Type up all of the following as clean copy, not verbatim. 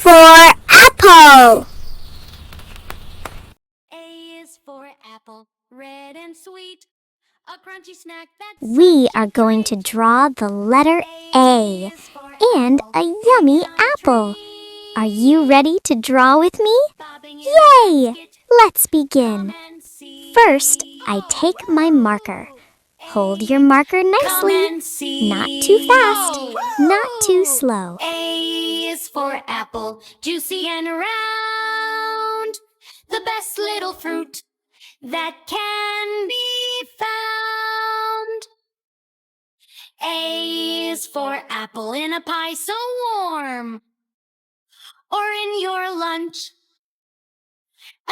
for apple. A is for apple, red and sweet. A crunchy snack that's We are going to draw the letter A and a yummy apple. Are you ready to draw with me? Yay! Let's begin. First, I take my marker. Hold your marker nicely. Not too fast, not too slow. A is for apple, juicy and round. The best little fruit that can be found. A is for apple in a pie so warm, or in your lunch,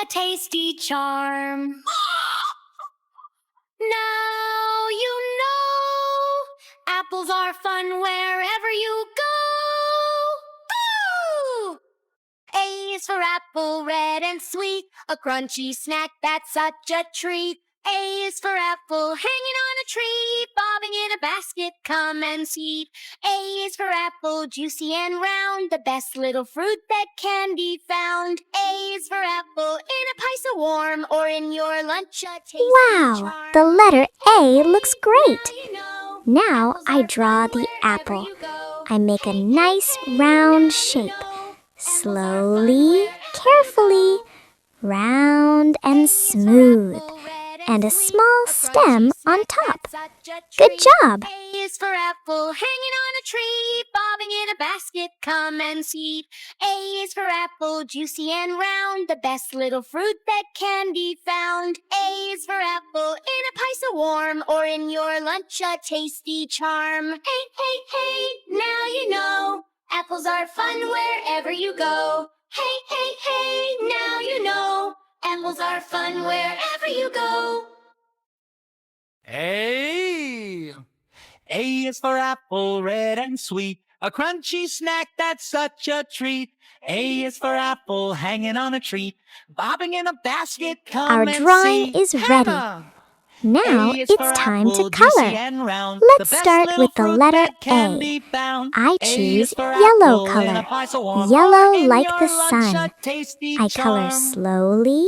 a tasty charm. Now you know apples are fun wherever you go. Ooh! A is for apple, red and sweet, a crunchy snack that's such a treat. A is for apple, hanging on a tree, bobbing in a basket, come and see. A is for apple, juicy and round, the best little fruit that can be found. A is for apple, in a pie so warm, or in your lunch, a tasty Wow, charm. the letter A looks great. Now you know, Now apples I are draw fun the wherever apple. you go. I make a Hey, nice hey, now round you shape. know, Slowly, carefully, round and smooth. And a small stem on top. Good job! A is for apple, hanging on a tree, bobbing in a basket, come and see. A is for apple, juicy and round, the best little fruit that can be found. A is for apple, in a pie so warm, or in your lunch, a tasty charm. Hey, hey, hey, now you know, apples are fun wherever you go. Hey, hey, hey, now you know, apples are fun wherever you go. A. A is for apple, red and sweet. A crunchy snack that's such a treat. A is for apple, hanging on a tree. Bobbing in a basket, come Our and drawing see. is ready. Hannah! Now A is it's for time to apple, juicy color. and round. Let's The best start little with the fruit letter that can A. be found. I A choose is for yellow apple in a color. pie so warm. Yellow Or in like your the lunch, sun. a tasty I color charm. slowly,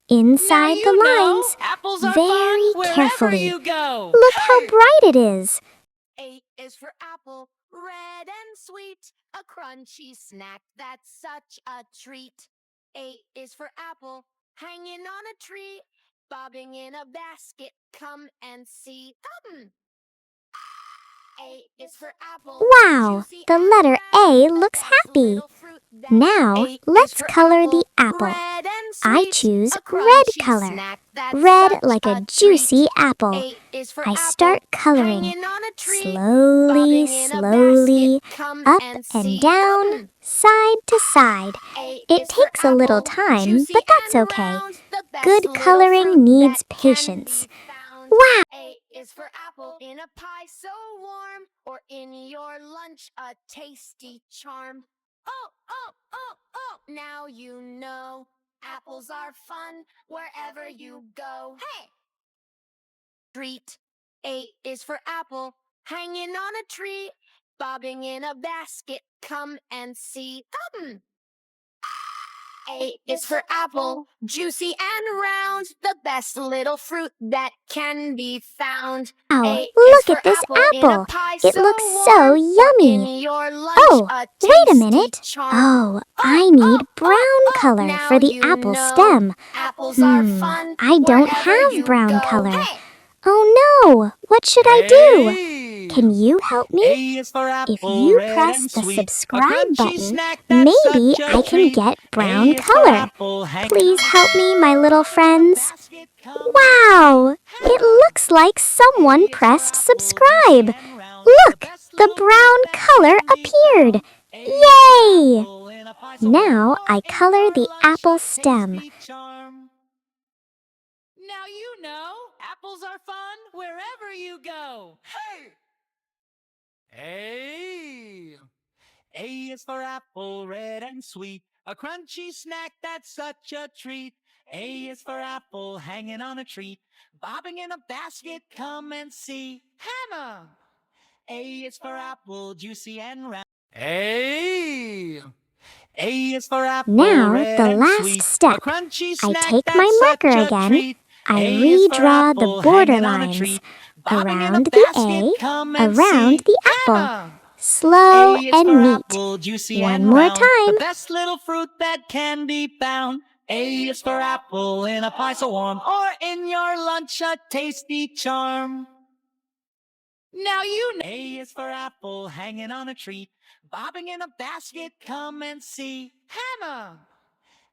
Now inside the you know, lines, apples are very fun wherever carefully. you go. Look how bright it is. A is for apple, red and sweet, a crunchy snack that's such a treat. A is for apple, hanging on a tree, bobbing in a basket, come and see. A is for apple. Wow, juicy the and letter round, A the looks best happy. little fruit that- Now A is let's for color the apple. red and I sweet, choose a red crunchy color. snack that's Red such like a treat. juicy apple. A is for I apple, start coloring. hanging on a tree, Slowly, bobbing in a slowly, basket, come up and and see. down, side to side. A It is for takes a little apple, time, juicy but that's and okay. round, the best Good little coloring fruit needs that can patience. be found. Wow! A is for apple, in a pie so warm, or in your lunch, a tasty charm. Oh, oh, oh, oh, now you know, apples are fun wherever you go. Hey! Treat. A is for apple, hanging on a tree, bobbing in a basket, come and see. A is for apple, juicy and round, the best little fruit that can be found. Wow, A is look for at this in a apple. pie It so looks warm, so or yummy. in your lunch, Oh, a wait a tasty minute. charm. Oh, I need brown color now for the you apple know, stem. apples are fun I don't wherever have you brown go. color. Hey! Oh no, what should I do? A. Can you help me? A is for If apple, you red press and the sweet. A subscribe crunchy button, snack that's maybe such a I can treat. get brown A is for color. apple, hanging Please on a help me, my little tree, bobbing in a friends. basket, come and Wow, see. it Hannah! looks like someone A is for pressed apple, subscribe. juicy and round, the Look, best the little fruit brown that color can be appeared. found. A is for Yay! apple, in a pie so warm, Now or I in color your the lunch, apple a stem. tasty charm. Now you know, apples are fun wherever you go. Hey! A. A is for apple, red and sweet. A crunchy snack that's such a treat. A is for apple, hanging on a tree. Bobbing in a basket, come and see. Hannah! A is for apple, juicy and round. A. A is for apple, Now, red the and last sweet. step. A crunchy I snack take that's my such marker a again. treat. I A is for redraw the apple, border hanging on a lines tree. Bobbing in a around the basket, A, come and around see. the apple. Hammer! Slow A is and for neat. apple, juicy One and more round. The time. best little fruit that can be found. A is for apple in a pie so warm, or in your lunch a tasty charm. Now you know. A is for apple, hanging on a tree. Bobbing in a basket, come and see. Hammer!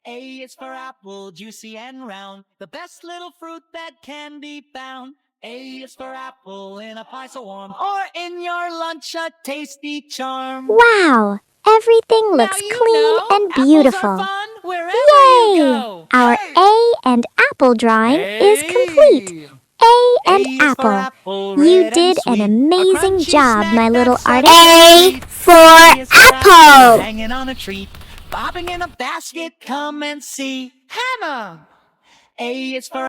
A is for apple, juicy and round. The best little fruit that can be found. A is for apple in a pie so warm, or in your lunch a tasty charm. Wow! Everything Now looks you clean know, and apples beautiful. are fun wherever you Yay! go. Our Hey! A and apple drawing is complete. A and A is for apple. apple, You red and did an sweet. amazing A crunchy job, snack my little that's such artist. a treat. A is for apple, hanging on a tree. Bobbing in a basket, come and see. Hammer! A is for